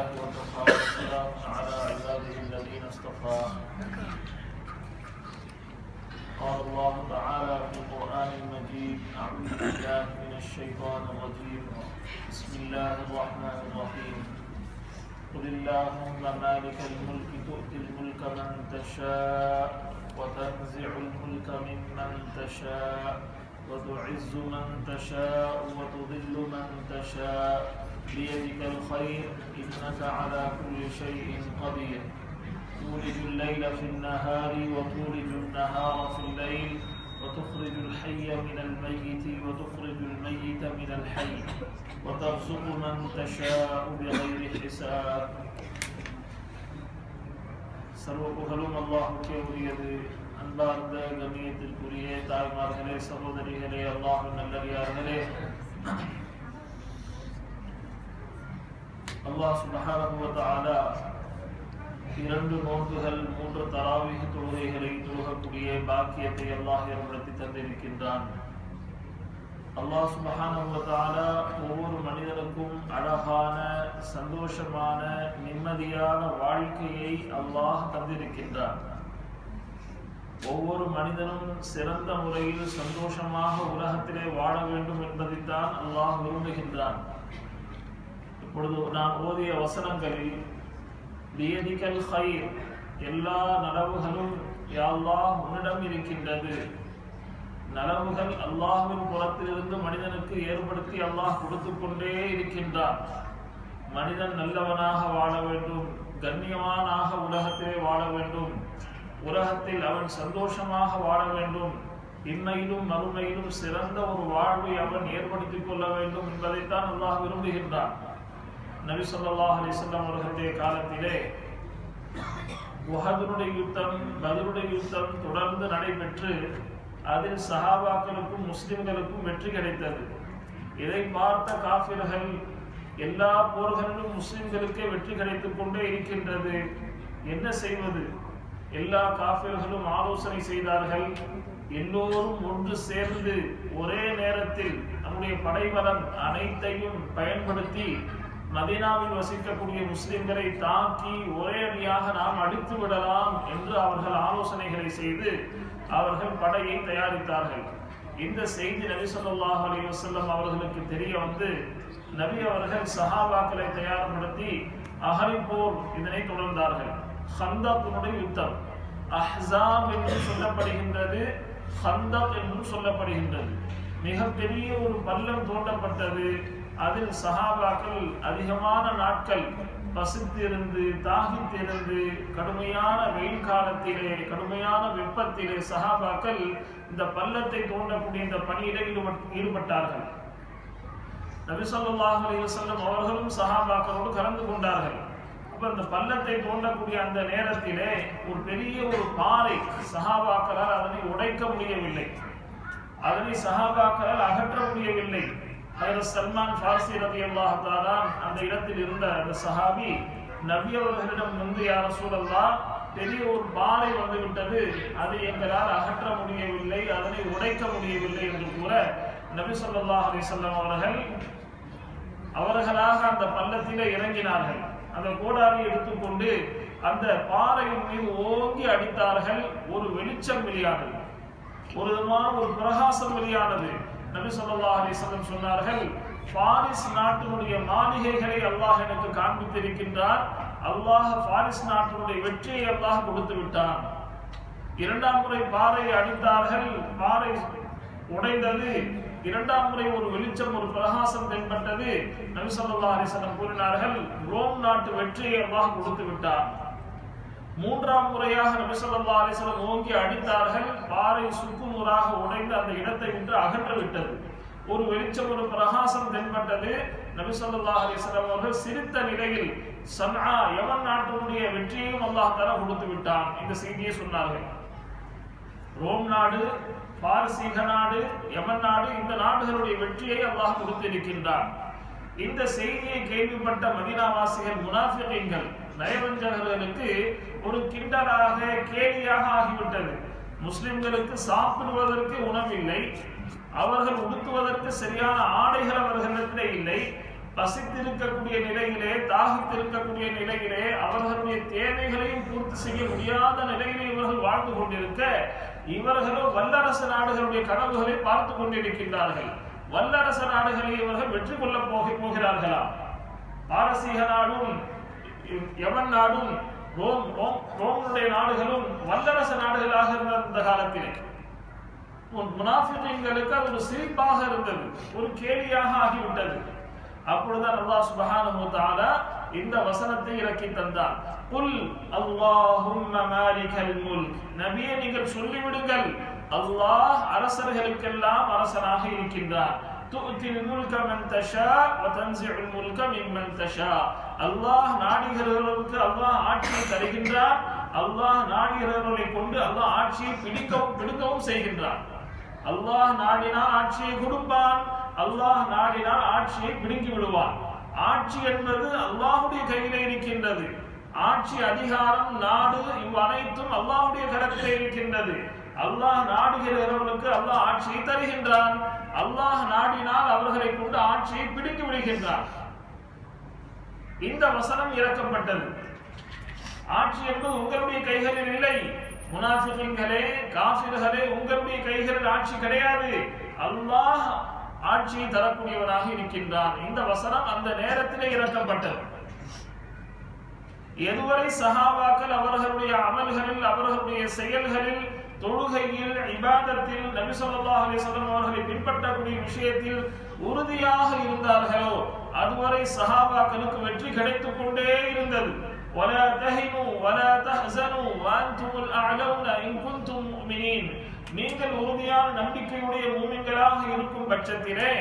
لله وكفى وسلام على عباده الذين اصطفى. قال الله تعالى في القرآن المجيد: أعوذ بالله من الشيطان الرجيم. بسم الله الرحمن الرحيم. قل اللهم مالك الملك تؤتي الملك من تشاء وتنزع الملك ممن تشاء وتعز من تشاء وتذل من تشاء بيدك الخير إنك على كل شيء قدير. تولج الليل في النهار وتولج النهار في الليل وتخرج الحي من الميت وتخرج الميت من الحي وترزق من تشاء بغير حساب. சர்வ புகழும் அல்லாஹ்வுக்கே உரியது. அன்பார்ந்த கண்ணியத்திற்குரிய தாய்மார்களே, சகோதரிகளே, அல்லாஹ்வின் நல்லடியார்களே, அல்லாஹ் சுப்ஹானஹு வ தஆலா 2 நோன்புகள் 3 தராவீஹ் தொழுகைகளை தொழுகக்கூடிய பாக்கியத்தை அல்லாஹ் ஏற்படுத்தி தந்திருக்கின்றான். அல்லாஹ் சுப்ஹானஹு வ தஆலா ஒவ்வொரு மனிதனுக்கும் அழகான, சந்தோஷமான, நிம்மதியான வாழ்க்கையை அல்லாஹ் தந்திருக்கின்றான். ஒவ்வொரு மனிதனும் சிறந்த முறையில் சந்தோஷமாக உலகத்திலே வாழ வேண்டும் என்பதைத்தான் அல்லாஹ் விரும்புகின்றான். இப்பொழுது நான் ஓதிய வசனங்களில் பியதிகல் கைர், எல்லா நலவுகளும் யா அல்லாஹ் உன்னிடம் இருக்கின்றது. நலவுகள் அல்லாஹ்வின் புறத்திலிருந்து மனிதனுக்கு ஏற்படுத்தி அல்லாஹ் கொடுத்து கொண்டே இருக்கின்றான். மனிதன் நல்லவனாக வாழ வேண்டும், கண்ணியமானாக உலகத்திலே வாழ வேண்டும், உலகத்தில் அவன் சந்தோஷமாக வாழ வேண்டும், இன்மையிலும் மறுமையிலும் சிறந்த ஒரு வாழ்வை அவன் ஏற்படுத்திக் கொள்ள வேண்டும் என்பதைத்தான் அல்லாஹ் விரும்புகின்றான். நபி ஸல்லல்லாஹு அலைஹி வஸல்லம் அவர்களுடைய காலத்திலே உஹதுடைய யுத்தம், பத்ருடைய யுத்தம் தொடர்ந்து நடைபெற்று அதில் சஹாபாக்களுக்கும் முஸ்லிம்களுக்கும் வெற்றி கிடைத்தது. இதை பார்த்த காஃபிர்கள் எல்லா போர்களிலும் முஸ்லிம்களுக்கே வெற்றி கிடைத்துக் கொண்டே இருக்கின்றது, என்ன செய்வது? எல்லா காஃபிர்களும் ஆலோசனை செய்தார்கள். எல்லோரும் ஒன்று சேர்ந்து ஒரே நேரத்தில் நம்முடைய படைபலம் அனைத்தையும் பயன்படுத்தி மதீனாவில் வசிக்கக்கூடிய முஸ்லிம்களை தாக்கி ஒரே அடியாக நாம் அடித்து விடலாம் என்று அவர்கள் ஆலோசனைகளை செய்து அவர்கள் படையை தயாரித்தார்கள். இந்த செய்தி நபி ஸல்லல்லாஹு அலைஹி வஸல்லம் அவர்களுக்கு தெரிய வந்து நபி அவர்கள் சஹாபாக்களை தயார்படுத்தி அஹ்ரிப் போர் இதனை தொடர்ந்தார்கள். ஹந்தக்குடைய யுத்தம் அஹ்ஸாப் என்று சொல்லப்படுகின்றது, ஹந்தக் என்று சொல்லப்படுகின்றது. மிகப்பெரிய ஒரு பள்ளம் தோண்டப்பட்டது. அதில் சஹாபாக்கள் அதிகமான நாட்கள் பசித்திருந்து தாகித்திருந்து கடுமையான வெயில் காலத்திலே, கடுமையான வெப்பத்திலே சஹாபாக்கள் இந்த பள்ளத்தை தோண்டக்கூடிய இந்த பணியிலே ஈடுபட்டார்கள். நபி ஸல்லல்லாஹு அலைஹி வஸல்லம் அவர்களும் சஹாபாக்களோடு கலந்து கொண்டார்கள். அப்ப இந்த பள்ளத்தை தோண்டக்கூடிய அந்த நேரத்திலே ஒரு பெரிய ஒரு பாறை, சஹாபாக்களால் அதனை உடைக்க முடியவில்லை, அதனை சஹாபாக்களால் அகற்ற முடியவில்லை. ஹஜ்ரத் சல்மான் ஃபார்சி ரலியல்லாஹு தஆலா அந்த இடத்தில் இருந்த அந்த சஹாபி நபி அவர்களிடம் வந்து, யா ரசூலல்லாஹ், பெரிய ஒரு பாறை வந்துவிட்டது, அதை எங்களால் அகற்ற முடியவில்லை, அதனை உடைக்க முடியவில்லை என்று கூற நபி ஸல்லல்லாஹு அலைஹி வஸல்லம் அவர்களாக அந்த பள்ளத்திலே இறங்கினார்கள். அந்த கோடாரி எடுத்துக்கொண்டு அந்த பாறையின் மீது ஓங்கி அடித்தார்கள். ஒரு வெளிச்சம் வெளியானது, ஒரு விதமான ஒரு பிரகாசம் வெளியானது. நபி ஸல்லல்லாஹு அலைஹி வஸல்லம் சொன்னார்கள், பாரிஸ் நாட்டினுடைய மாளிகைகளை அல்லாஹ் எனக்கு காண்பித்திருக்கின்றான், அல்லாஹ் பாரிஸ் நாட்டினுடைய வெற்றியை அல்லாஹ் கொடுத்து விட்டான். 2ஆம் முறை பாறையை அடித்தார்கள், பாறை உடைந்தது. 2ஆம் முறை ஒரு வெளிச்சம், ஒரு பிரகாசம் தென்பட்டது. நபி ஸல்லல்லாஹு அலைஹி வஸல்லம் கூறினார்கள், ரோம் நாட்டு வெற்றியை அல்லாஹ் கொடுத்து விட்டான். 3ஆம் முறையாக நபி ஸல்லல்லாஹு அலைஹி வஸல்லம் ஓங்கி அடித்தார்கள். பாறை சுக்குநூறாக உடைந்து அந்த இடத்தை விட்டு அகற்றவிட்டது. ஒரு வெளிச்சம், ஒரு பிரகாசம் தென்பட்டது. நபி ஸல்லல்லாஹு அலைஹி வஸல்லம் அவர்கள் சிரித்த நிலையில் சன்ஆ, யமன் நாட்டினுடைய வெற்றியையும் அல்லாஹ் தஆலா கொடுத்து விட்டான் இந்த செய்தியை சொன்னார்கள். ரோம் நாடு, பாரசீக நாடு, யமன் நாடு, இந்த நாடுகளுடைய வெற்றியை அல்லாஹ் கொடுத்திருக்கின்றான். இந்த செய்தியை கேள்விப்பட்ட மதீனாவாசிகள், முனாஃபிகீன்கள், நயவஞ்சகர்களுக்கு ஒரு கிண்டலாக, கேலியாக ஆகிவிட்டது. முஸ்லிம்களுக்கு சாப்பிடுவதற்கு உணவில்லை, அவர்கள் உடுத்துவதற்கு சரியான ஆடைகள் அவர்களிடத்திலே இல்லை, பசித்திருக்கக்கூடிய நிலையிலே, தாகித்திருக்கக்கூடிய நிலையிலே, அவர்களுடைய தேவைகளையும் பூர்த்தி செய்ய முடியாத நிலையிலே இவர்கள் வாழ்ந்து கொண்டிருக்க, இவர்களோ வல்லரசு நாடுகளுடைய கனவுகளை பார்த்து கொண்டிருக்கின்றார்கள். வல்லரசு நாடுகளை இவர்கள் வெற்றி கொள்ள போகிறார்களா? பாரசீக நாடும் யமன் நாடும் ரோமுடைய நாடுகளும் வல்லரசு நாடுகளாக இருந்த அந்த காலத்திலே முனாஃபிகீன்களுக்கு அது ஒரு சிரிப்பாக இருந்தது, ஒரு கேலியாக ஆகிவிட்டது. அப்பொழுதுதான் அல்லாஹ் சுப்ஹானஹு வ தஆலா இந்த வசனத்தை இறக்கி தந்தார். குல் அல்லாஹும்ம மாலிகல் முல்க், நபியே நீங்கள் சொல்லிவிடுங்கள், அல்லாஹ் அரசர்களுக்கெல்லாம் அரசனாக இருக்கின்றார். துஅத்தில் முல்க மன் தஷா வ தன்ஸிஉல் முல்க மிம்மன் தஷா, அல்லாஹ் நாடுகிறவர்களுக்கு அல்லாஹ் ஆட்சியை தருகின்றார், அல்லாஹ் நாடுகிறவர்களை கொண்டு அல்லாஹ் ஆட்சியை பிடிக்கவும் செய்கின்றார். அல்லாஹ் நாடினால் ஆட்சியை கொடுப்பான், அல்லாஹ் நாடினால் ஆட்சியை பிடுங்கி விடுவான். ஆட்சி என்பது அல்லாஹ்வுடைய கையிலே இருக்கின்றது. ஆட்சி, அதிகாரம், நாடு இவ்வனைத்தும் அல்லாஹ்வுடைய கரத்திலே இருக்கின்றது. அல்லாஹ் நாடுகிறவர்களுக்கு அல்லாஹ் ஆட்சியை தருகின்றான், அல்லாஹ் நாடினால் அவர்களை கொண்டு ஆட்சியை பிடுங்கி விடுகின்றான். இந்த வசனம் இறக்கப்பட்டது. ஆட்சி என்பது உங்களுடைய கைகளில் இல்லை. முனாஃபிகீன்களே, காஃபிர்களே, உங்களுடைய கைகளில் ஆட்சி கிடையாது. அல்லாஹ் ஆட்சியை தரக்கூடியவனாக இருக்கின்றான். இந்த வசனம் அந்த நேரத்திலே இறக்கப்பட்டது. எதுவரை சஹாபாக்கள் அவர்களுடைய அமல்களில், அவர்களுடைய செயல்களில், தொழுகையில், இபாதத்தில், நபி ஸல்லல்லாஹு அலைஹி வஸல்லம் அவர்களை பின்பற்றக்கூடிய விஷயத்தில் உறுதியாக இருந்தார்களோ அதுவரை சஹாபாக்களுக்கு வெற்றி கிடைத்துக் கொண்டே இருந்தது. ولا تهنوا ولا تحزنوا وانتم الاعلون ان كنتم مؤمنين, நீங்கள் உறுதியான நம்பிக்கையுடைய மூமின்களாக இருக்கும் பட்சத்திலே,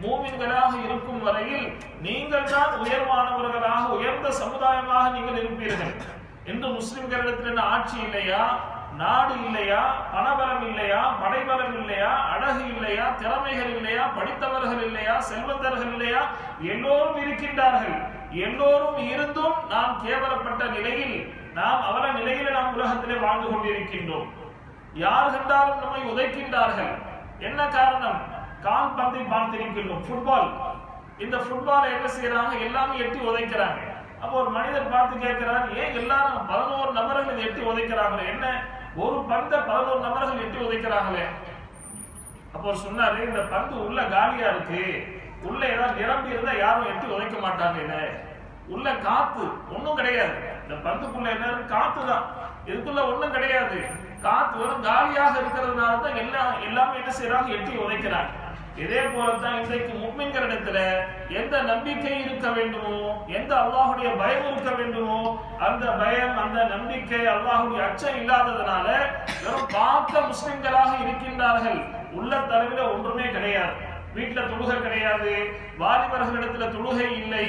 மூமின்களாக இருக்கும் வரையில் நீங்கள் தான் உயர்வானவர்களாக, உயர்ந்த சமுதாயமாக நீங்கள் இருப்பீர்கள் என்று. முஸ்லிம்களிடத்தில் ஆட்சி இல்லையா, நாடு இல்லையா, பணபலம் இல்லையா, படைபலம் இல்லையா, அழகு இல்லையா, திறமைகள் இல்லையா, படித்தவர்கள் இல்லையா, செல்வந்தர்கள் இல்லையா, எல்லோரும் இருக்கின்றார்கள். எல்லோரும் இருந்தும் நாம் கேவலப்பட்ட நிலையில், நாம் அவல நிலையில் நாம் உலகத்திலே வாழ்ந்து கொண்டிருக்கின்றோம். யார் கண்டாலும் நம்மை உதைக்கின்றார்கள். என்ன காரணம்? கால் பந்தை பார்த்திருக்கின்றோம், ஃபுட்பால். இந்த ஃபுட்பால் என்ன செய்யறாங்க? எல்லாமே எட்டி உதைக்கிறாங்க. அப்போ ஒரு மனிதர் பார்த்து கேட்கிறார், ஏன் எல்லாரும் 11 நபர்கள் எட்டி உதைக்கிறாங்களே, என்ன ஒரு பந்தை 11 நபர்கள் எட்டி உதைக்கிறாங்களே? அப்போ சொன்னாரு, இந்த பந்து உள்ள காலியா இருக்கு, உள்ள ஏதாவது நிரம்பி இருந்தா யாரும் எட்டி உதைக்க மாட்டாங்க. இத உள்ள காத்து ஒண்ணும் கிடையாது. இந்த பந்துக்குள்ள என்ன காத்து தான், இதுக்குள்ள ஒண்ணும் கிடையாது. காத்து வரும், காலியாக இருக்கிறதுனால தான் எல்லாமே என்ன செய்யறாங்க? எட்டி உதைக்கிறாங்க. இதே போலத்தான் இன்றைக்கு முஃமின்களிடத்துல எந்த நம்பிக்கை இருக்க வேண்டுமோ, எந்த அல்லாஹ்வுடைய பயம் இருக்க வேண்டுமோ, அந்த பயம், அந்த நம்பிக்கை, அல்லாஹ்வுடைய அச்சம் இல்லாததுனால வெறும் பார்த்த முஸ்லிம்களாக இருக்கின்றார்கள். உள்ள தலைவில ஒன்றுமே கிடையாது. வீட்டுல தொழுகை கிடையாது, வாலிபர்களிடத்துல தொழுகை இல்லை,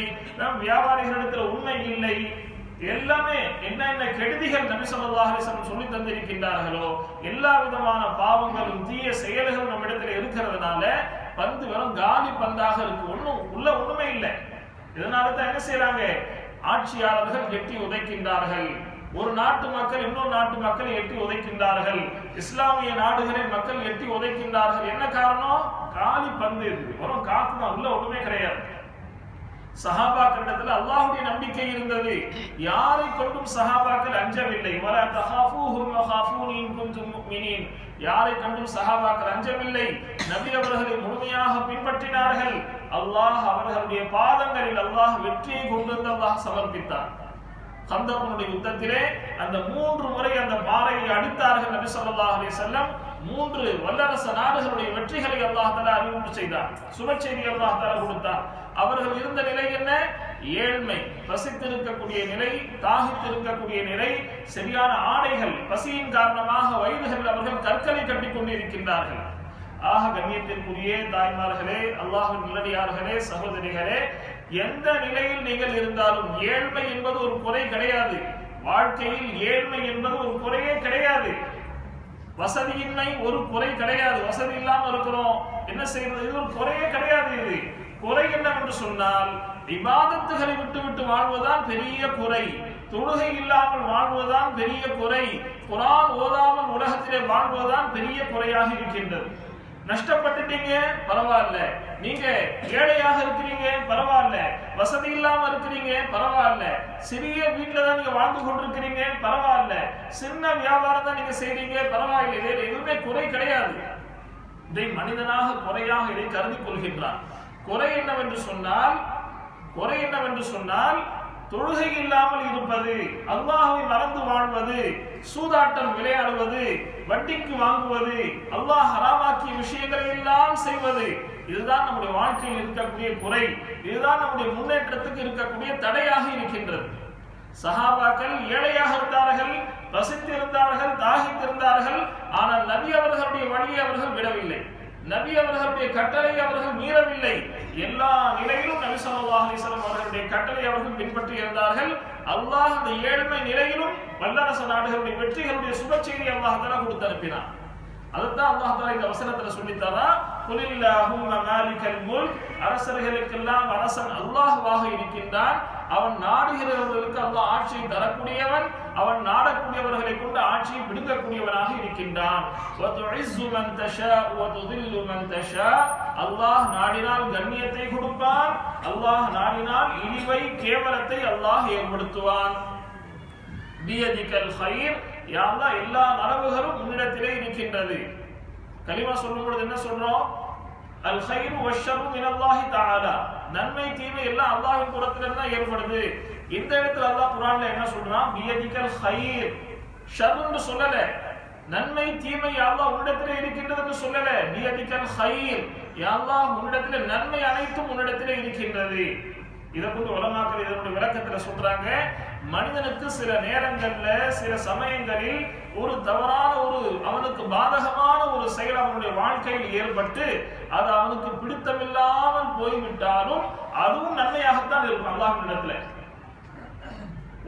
வியாபாரிகளிடத்துல உண்மை இல்லை. எல்லாமே என்னென்ன கெடுதிகள் நபி ஸல்லல்லாஹு அலைஹி வஸல்லம் சொல்லி தந்திருக்கின்றார்களோ எல்லா விதமான பாவங்களும் தீய செயல்களும் நம்ம இடத்துல இருக்கிறதுனால பந்து வெறும் காலி பந்தாக இருக்கு, ஒண்ணுமே இல்லை. இதனால தான் என்ன செய்யறாங்க? ஆட்சியாளர்கள் எட்டி உதைக்கின்றார்கள். ஒரு நாட்டு மக்கள் இன்னொரு நாட்டு மக்களை எட்டி உதைக்கின்றார்கள். இஸ்லாமிய நாடுகளில் மக்கள் எட்டி உதைக்கின்றார்கள். என்ன காரணம்? காலி பந்து இருக்கு, வெறும் காத்து தான், உள்ள ஒண்ணுமே கிடையாது. சஹாபாக்களிடத்தில் அல்லாஹ்வுடைய நம்பிக்கை இருந்தது. யாரை கொண்டும் சஹாபாக்கள் அஞ்சவில்லை. வலா தஹாஃபூஹும் வஹாஃபூனி இன் குன்தும் முஃமினீன், யாரை கண்டும் சஹாபாக்கள் அஞ்சவில்லை. நபி அவர்களை முழுமையாக பின்பற்றினார்கள். அல்லாஹ் அவர்களுடைய பாதங்களில் அல்லாஹ் வெற்றியை கொண்டு வந்து அல்லாஹ் சமர்ப்பித்தார். கந்தகுனுடைய யுத்தத்திலே அந்த 3 முறை அந்த பாறையை அடித்தார்கள் நபி ஸல்லல்லாஹு அலைஹி வஸல்லம். 3 வல்லரசு நாடுகளுடைய வெற்றிகளை அல்லாஹ் தஆலா அறிவிப்பு செய்தார். சுபச்செய்தி அல்லாஹ் தஆலா கொடுத்தார். அவர்கள் இருந்த நிலை என்ன? ஏழ்மை, பசித்திருக்கக்கூடிய நிலை, தாகித்திருக்கக்கூடிய நிலை, சரியான ஆடைகள், பசியின் காரணமாக வயதுகளில் அவர்கள் கற்களை கட்டிக் கொண்டிருக்கின்றார்கள். ஆக கண்ணியத்திற்குரிய தாய்மார்களே, அல்லாஹ்வின் நல்லடியார்களே, சகோதரிகளே, எந்த நிலையில் நீங்கள் இருந்தாலும் ஏழ்மை என்பது ஒரு குறை கிடையாது. வாழ்க்கையில் ஏழ்மை என்பது ஒரு குறையே கிடையாது. வசதியின்மை ஒரு குறை கிடையாது. வசதி இல்லாமல் இருக்கிறோம், என்ன செய்யறது? இது ஒரு குறையே கிடையாது. இது குறை என்னவென்று சொன்னால் இபாதத்துகளை விட்டு வாழ்வதுதான் பெரிய குறை. தொழுகை இல்லாமல் வாழ்வதுதான் பெரிய குறை. குர்ஆன் ஓதாமல் உலகத்திலே வாழ்வதுதான் பெரிய குறையாக இருக்கின்றது. நஷ்டப்பட்டுட்டீங்க பரவாயில்ல, நீங்க ஏழையாக இருக்கிறீங்க பரவாயில்ல, வசதி இல்லாம இருக்கிறீங்க பரவாயில்ல, சிறிய வீட்டுல தான் நீங்க வாழ்ந்து கொண்டிருக்கிறீங்க பரவாயில்ல, சின்ன வியாபாரம் தான் நீங்க செய்றீங்க பரவாயில்லை, இதில் எதுவுமே குறை கிடையாது. இதை மனிதனாக குறையாக இதை கருதி கொள்கின்றான். குறை என்னவென்று சொன்னால் தொழுகை இல்லாமல் இருப்பது, அல்லாஹ்வை மறந்து வாழ்வது, சூதாட்டம் விளையாடுவது, வட்டிக்கு வாங்குவது, அல்லாஹ் ஹராமாக்கிய விஷயங்களை எல்லாம் செய்வது, இதுதான் நம்முடைய வாழ்க்கையில் இருக்கக்கூடிய குறை, இதுதான் நம்முடைய முன்னேற்றத்துக்கு இருக்கக்கூடிய தடையாக இருக்கின்றது. சஹாபாக்கள் ஏழையாக இருந்தார்கள், பசித்திருந்தார்கள், தாகித்திருந்தார்கள். ஆனால் நபி அவர்களுடைய வழியை அவர்கள் விடவில்லை, நபி அவர்களுடைய கட்டளை அவர்கள் மீறவில்லை. எல்லா நிலையிலும் நபி ஸல்லல்லாஹு அலைஹி வஸல்லம் அவர்களுடைய கட்டளை அவர்கள் பின்பற்றி இருந்தார்கள். அல்லாஹ் அந்த ஏழ்மை நிலையிலும் வல்லரச நாடுகளுடைய வெற்றிகளுடைய சுப செய்தி அல்லாஹ் தஆலா கொடுத்து அனுப்பினான். அதுதான் அல்லாஹ் தஆலா இந்த வசனத்துல சொல்லித்தரா, குலில்லாஹும்ம மாலிகல் முல்க், அரசர்களுக்கெல்லாம் அரசன் அல்லாஹ்வாக இருக்கின்றான். அவன் நாடுகிறவர்களுக்கு அல்லாஹ் ஆட்சியை தரக்கூடியவன், அவன் நாடக்கூடியவர்களை கொண்டு ஆட்சியை பிடுங்கக்கூடியவனாக இருக்கின்றான். அல்லாஹ் நாடினால் கண்ணியத்தை கொடுப்பான், அல்லாஹ் நாடினால் இழிவை கேவலத்தை அல்லாஹ் ஏற்படுத்துவான். பியதிகல் கைர், யா அல்லாஹ் எல்லா நலவுகளும் உன்னிடத்திலே இருக்கின்றது. கலிமா சொல்லும் பொழுது என்ன சொல்றோம்? அல் கைரு வஷ்ஷரு மினல்லாஹி தஆலா, நன்மை தீமை எல்லாம் அல்லாஹ்வின் புறத்திலிருந்து தான் ஏற்படுது. இந்த இடத்துல அல்லாஹ் குர்ஆன்ல என்ன சொல்றான்? பியதிகல் கைர், ஷர்ன்னு சொல்லல, நன்மை தீமை யா அல்லாஹ் உன்னிடத்திலே இருக்கின்றது என்று சொல்லல. பியதிகல் கைர், யா அல்லாஹ் உன்னிடத்திலே நன்மை அனைத்தும் உன்னிடத்திலே இருக்கின்றது. இதை கொண்டு உலமாக்கள் இதனுடைய விளக்கத்துல சொல்றாங்க, மனிதனுக்கு சில நேரங்கள்ல சில சமயங்களில் ஒரு தவறான அவனுக்கு பாதகமான ஒரு செயல் அவனுடைய வாழ்க்கையில் ஏற்பட்டு அது அவனுக்கு பிடித்தமில்லாமல் போய்விட்டாலும் அதுவும் நன்மையாகத்தான் இருக்கும் அல்லாஹ்விடத்துல.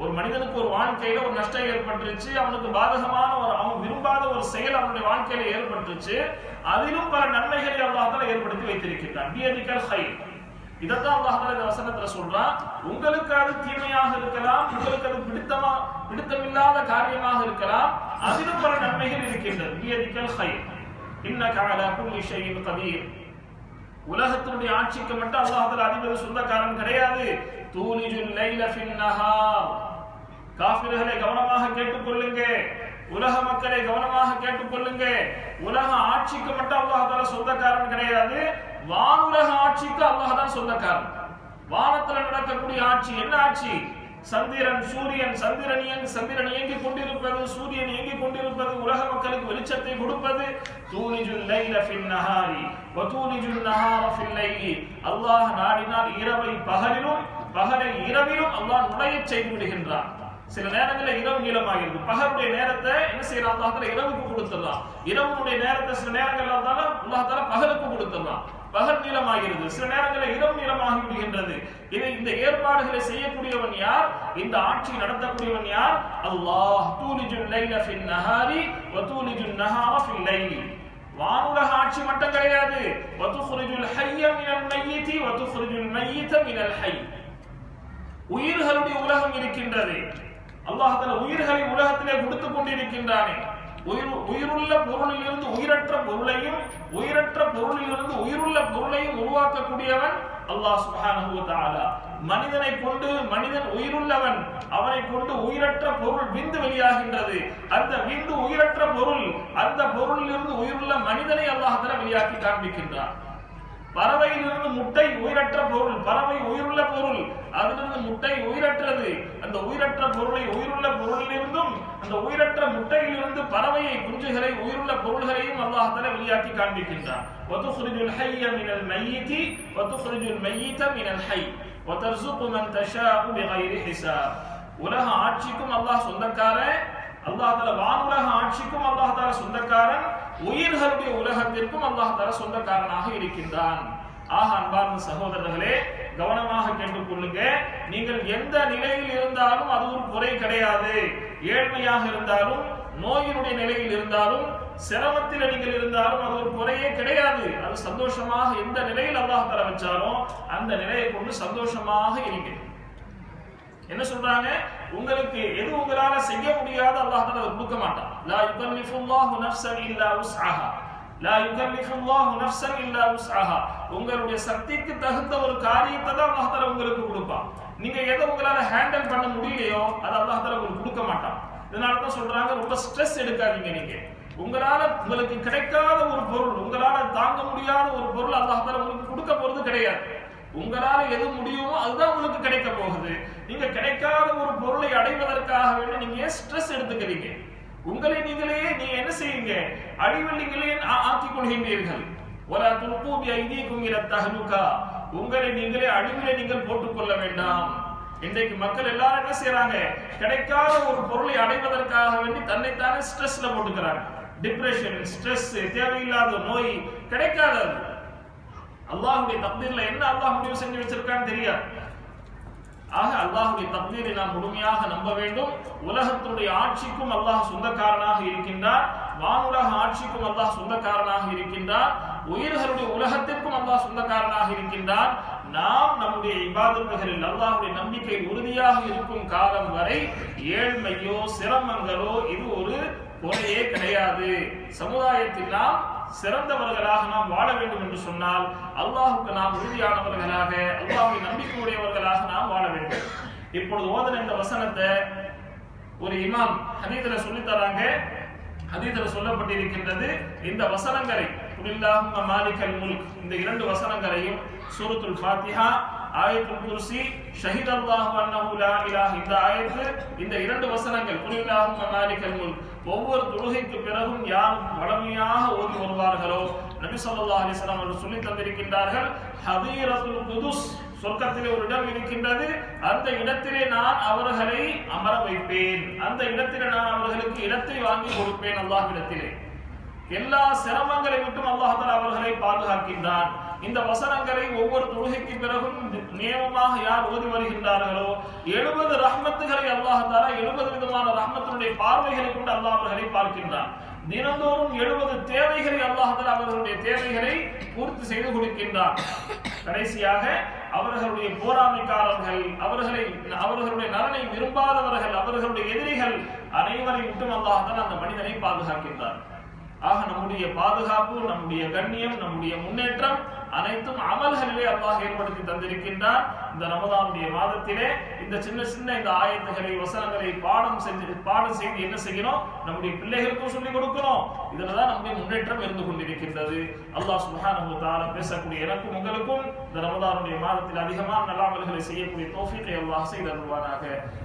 ஒரு மனிதனுக்கு ஒரு வாழ்க்கையில ஒரு நஷ்டம் ஏற்பட்டுருச்சு, அவனுக்கு பாதகமான அவன் விரும்பாத ஒரு செயல் அவனுடைய வாழ்க்கையில ஏற்பட்டுருச்சு, அதிலும் பல நன்மைகளை அல்லாஹ் தஆலா ஏற்படுத்தி வைத்திருக்கிறான். பியதிகல் கைர், இதைத்தான் அல்லாஹ் தஆலா இந்த வசனத்துல சொல்றான். உங்களுக்கு அது தீமையாக இருக்கலாம், உங்களுக்கு அது பிடித்தமில்லாத காரியமாக இருக்கலாம், அதிலும் பல நன்மைகள் இருக்கின்றது. பியதிகல் கைர், இன்னக அலா குல்லி ஷைஇன் கதீர். உலகத்தினுடைய ஆட்சிக்கு மட்டும் அல்லாஹ் தஆலா அதிபதி சொந்தக்காரன் கிடையாது. தூலிஜுல் லைல ஃபின் நஹார், காஃபிர்களை கவனமாக கேட்டுக்கொள்ளுங்க, உலக மக்களை கவனமாக கேட்டுக்கொள்ளுங்க. உலக ஆட்சிக்கு மட்டும் அல்லாஹ் தஆலா சொந்தக்காரன் கிடையாது, வானுலக ஆட்சிக்கு அல்லாஹ் தான் சொந்தக்காரன். வானத்துல நடக்கக்கூடிய ஆட்சி என்ன ஆட்சி? சந்திரன் சூரியன் சந்திரன் இயங்கிக் கொண்டிருப்பது, சூரியன் இயங்கிக் கொண்டிருப்பது, உலக மக்களுக்கு வெளிச்சத்தை கொடுப்பது. தூலிஜுல் லைல ஃபின் நஹாரி வ தூலிஜுல் நஹார ஃபில் லைலி, அல்லாஹ் நாடினால் இரவை பகலிலும் பகலை இரவிலும் அல்லாஹ் நுழையச் செய்து விடுகின்றான். சில நேரங்களில் இரவு நீளமாகிறது, பகலுடைய நேரத்தை என்ன செய்யறான் அல்லாஹ் தஆலா இரவுக்கு கொடுத்துறான், இரவுடைய நேரத்தை சில நேரங்கள் அல்லாஹ் தஆலா பகலுக்கு கொடுத்துறான், பகல் நீளமாகிறது, சில நேரங்களில் இரவு நீளமாகி விடுகின்றது. இந்த ஏற்பாடுகளை செய்யக்கூடியவன் யார்? இந்த ஆட்சி நடத்தக்கூடியவன் யார்? அல்லாஹ். தூலிஜுல் லைல ஃபின் நஹாரி வ தூலிஜுன் நஹார ஃபில் லைலி, வானுலக ஆட்சி மட்டும் கிடையாது. வ துக்ரிஜுல் ஹய்ய மினல் மய்யிதி வ துக்ரிஜுல் மய்யித மினல் ஹய், உயிர்களுடைய உலகம் இருக்கின்றது. அல்லாஹ் தஆலா உயிர்களை உலகத்திலே கொடுத்து கொண்டிருக்கின்றானே, உயிருள்ள பொருளில் இருந்து உயிரற்ற பொருளையும் உயிரற்ற பொருளில் இருந்து உயிருள்ள பொருளையும் உருவாக்கக்கூடியவன் அல்லாஹ் சுப்ஹானஹு வ தஆலா. மனிதனை கொண்டு மனிதன் உயிருள்ளவன், அவனை கொண்டு உயிரற்ற பொருள் விந்து வெளியாகின்றது. அந்த விந்து உயிரற்ற பொருள், அந்த பொருளில் இருந்து உயிருள்ள மனிதனை அல்லாஹ் தஆலா வெளியாக்கி காண்பிக்கின்றான். பறவையிலிருந்து முட்டை உயிரற்ற பொருள், பறவை உயிருள்ள பொருள், அதிலிருந்து முட்டை உயிரற்றது. அந்த உயிரற்ற பொருளை உயிருள்ள பொருளிலிருந்தும் அந்த உயிரற்ற முட்டையிலிருந்து பறவையை குஞ்சுகளை உயிருள்ள பொருள்களையும் அல்லாஹ் தஆலா வெளியாக்கி காண்பிக்கின்றான். வதுக்ரிஜுல் ஹய்ய மினல் மய்யிதி வதுக்ரிஜுல் மய்யித மினல் ஹய் வதர்ஸுகு மன் தஷாஉ பிகைரி ஹிசாப். உலக ஆட்சிக்கும் அல்லாஹ் சொந்தக்காரன், அல்லாஹ் தஆலா வானுலக ஆட்சிக்கும் அல்லாஹ் தஆலா சொந்தக்காரன், உயிர்களுடைய உலகத்திற்கும் அல்லாஹ் தஆலா சொந்தக்காரனாக இருக்கின்றான். ஆக அன்பார்ந்த சகோதரர்களே, கவனமாக கேட்டுக்கொள்ளுங்க. நீங்கள் எந்த நிலையில் இருந்தாலும் அது ஒரு குறை கிடையாது. ஏழ்மையாக இருந்தாலும், நோயினுடைய நிலையில் இருந்தாலும், சிரமத்தில் நீங்கள் இருந்தாலும் அது ஒரு குறையே கிடையாது. அது சந்தோஷமாக எந்த நிலையில் அல்லாஹ் தஆலா வச்சாலும் அந்த நிலையை கொண்டு சந்தோஷமாக இருங்க. என்ன சொல்றாங்க? உங்களுக்கு எது உங்களால செய்ய முடியாத அல்லாஹ் தஆலா கொடுக்க மாட்டான். லா யுகல்லிஃபுல்லாஹு நஃப்ஸன் இல்லா உஸ்அஹா. லா யுகல்லிஃபுல்லாஹு நஃப்ஸன் இல்லா உஸ்அஹா. உங்களுடைய சக்திக்கு தகுந்த ஒரு காரியத்தை தான் அல்லாஹ் தஆலா உங்களுக்கு கொடுப்பான். நீங்க எதை உங்களால ஹேண்டில் பண்ண முடியலையோ அதை அல்லாஹ் தஆலா உங்களுக்கு கொடுக்க மாட்டான். இதனால தான் சொல்றாங்க, ரொம்ப ஸ்ட்ரெஸ் எடுக்காதீங்க. நீங்க உங்களுக்கு கிடைக்காத ஒரு பொருள், உங்களால தாங்க முடியாத ஒரு பொருள் அல்லாஹ் தஆலா உங்களுக்கு கொடுக்க போறது கிடையாது. உங்களால எது முடியுமோ அதுதான் உங்களுக்கு கிடைக்க போகுது. நீங்க கிடைக்காத ஒரு பொருளை அடைவதற்காக வேண்டி நீங்க ஏன் ஸ்ட்ரெஸ் எடுத்துக்கிறீங்க? உங்களை நீங்களே நீங்க என்ன செய்யுங்க, அழிவில் நீங்களே ஆக்கிக் கொள்கின்றீர்கள். வலா துல்கூ பிஐதீக்கும் இலா தஹ்லுகா. உங்களை நீங்களே அழிவிலே நீங்கள் போட்டுக் கொள்ள வேண்டாம். இன்றைக்கு மக்கள் எல்லாரும் என்ன செய்யறாங்க, கிடைக்காத ஒரு பொருளை அடைவதற்காக வேண்டி தன்னைத்தானே ஸ்ட்ரெஸ்ல போட்டுக்கிறாங்க. டிப்ரெஷன், ஸ்ட்ரெஸ், தேவையில்லாத நோய், கிடைக்காதது. அல்லாஹ்வுடைய தக்தீர்ல என்ன அல்லாஹ் முடிவு செஞ்சு வச்சிருக்கான்னு தெரியாது. ஆக அல்லாஹ்வுடைய தக்தீரை நாம் முழுமையாக நம்ப வேண்டும். உலகத்தினுடைய ஆட்சிக்கும் அல்லாஹ் சொந்தக்காரனாக இருக்கின்றார், வானுலக ஆட்சிக்கும் அல்லாஹ் சொந்தக்காரனாக இருக்கின்றார், உயிர்களுடைய உலகத்திற்கும் அல்லாஹ் சொந்தக்காரனாக இருக்கின்றார். நாம் நம்முடைய இபாதத்துகளில் அல்லாஹ்வுடைய நம்பிக்கையில் உறுதியாக இருக்கும் காலம் வரை ஏழ்மையோ சிரமங்களோ இது ஒரு குறையே கிடையாது. சமுதாயத்தில் நாம் சிறந்தவர்களாக நாம் வாழ வேண்டும் என்று சொன்னால் அல்லாஹ்வுக்கு நாம் உறுதியானவர்களாக, அல்லாஹ்வை நம்பிக்கை உடையவர்களாக நாம் வாழ வேண்டும். இப்பொழுது ஓதன இந்த வசனத்தை ஒரு இமாம் ஹதீஸ்ல சொல்லி தராங்க. ஹதீஸ்ல சொல்லப்பட்டிருக்கின்றது, இந்த வசனங்களை குலில்லாஹும்ம மாலிகல் முல்க், இந்த இரண்டு வசனங்களையும் சூரத்துல் ஃபாத்திஹா, ஆயத்துல் குர்சி, ஷஹீதல்லாஹு அன்னஹு லா இலாஹ, இந்த ஆயத்து, இந்த இரண்டு வசனங்கள் குலில்லாஹும்ம மாலிகல் முல்க் ஒவ்வொரு தொழுகைக்கு பிறகும் யார் வளமையாக ஓதி வருவார்களோ நபி ஸல்லல்லாஹு அலைஹி வஸல்லம் அவர்கள் சொல்லி தந்திருக்கின்றார்கள், ஹதீரத்துல் குதுஸ், சொர்க்கத்திலே ஒரு இடம் இருக்கின்றது, அந்த இடத்திலே நான் அவர்களை அமர வைப்பேன், அந்த இடத்திலே நான் அவர்களுக்கு இடத்தை வாங்கி கொடுப்பேன். அல்லாஹ்விடத்திலே எல்லா சிரமங்களை விட்டும் அல்லாஹ் தஆலா அவர்களை பாதுகாக்கின்றான். இந்த வசனங்களை ஒவ்வொரு தொழுகைக்கு பிறகும் நியமமாக யார் ஓதி வருகின்றார்களோ 70 ரஹ்மத்துகளை அல்லாஹ் தஆலா 70 விதமான ரஹ்மத்துடைய பார்வைகளை கொண்டு அல்லாஹ் அவர்களை பார்க்கின்றான். தினந்தோறும் 70 தேவைகளை அல்லாஹ் தஆலா அவர்களுடைய தேவைகளை பூர்த்தி செய்து கொடுக்கின்றான். கடைசியாக அவர்களுடைய போராமைக்காரர்கள், அவர்களுடைய நலனை விரும்பாதவர்கள், அவர்களுடைய எதிரிகள் அனைவரை விட்டும் அல்லாஹ் தஆலா அந்த மனிதனை பாதுகாக்கின்றான். ஆக நம்முடைய பாதுகாப்பு, நம்முடைய கண்ணியம், நம்முடைய முன்னேற்றம் அனைத்தும் அமல்களிலே அல்லாஹ் ஏற்படுத்தி தந்திருக்கின்றான். இந்த ரமதானுடைய மாதத்திலே இந்த சின்ன சின்ன இந்த ஆயத்துகளை, வசனங்களை பாடம் செய்து என்ன செய்யணும், நம்முடைய பிள்ளைகளுக்கும் சொல்லிக் கொடுக்கணும். இதுலதான் நம்முடைய முன்னேற்றம் இருந்து கொண்டிருக்கின்றது. அல்லாஹ் சுப்ஹானஹு வ தஆலா பேசக்கூடிய எனக்கும் உங்களுக்கும் இந்த ரமதானுடைய மாதத்தில் அதிகமான நல்ல அமல்களை செய்யக்கூடிய தௌஃபீகை அல்லாஹ் செய்து அருள்வானாக.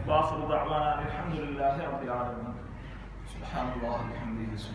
வஆஃபிரு தஅவானா அல்ஹம்துலில்லாஹி ரப்பில் ஆலமீன். சுப்ஹானல்லாஹி வ பிஹம்திஹி.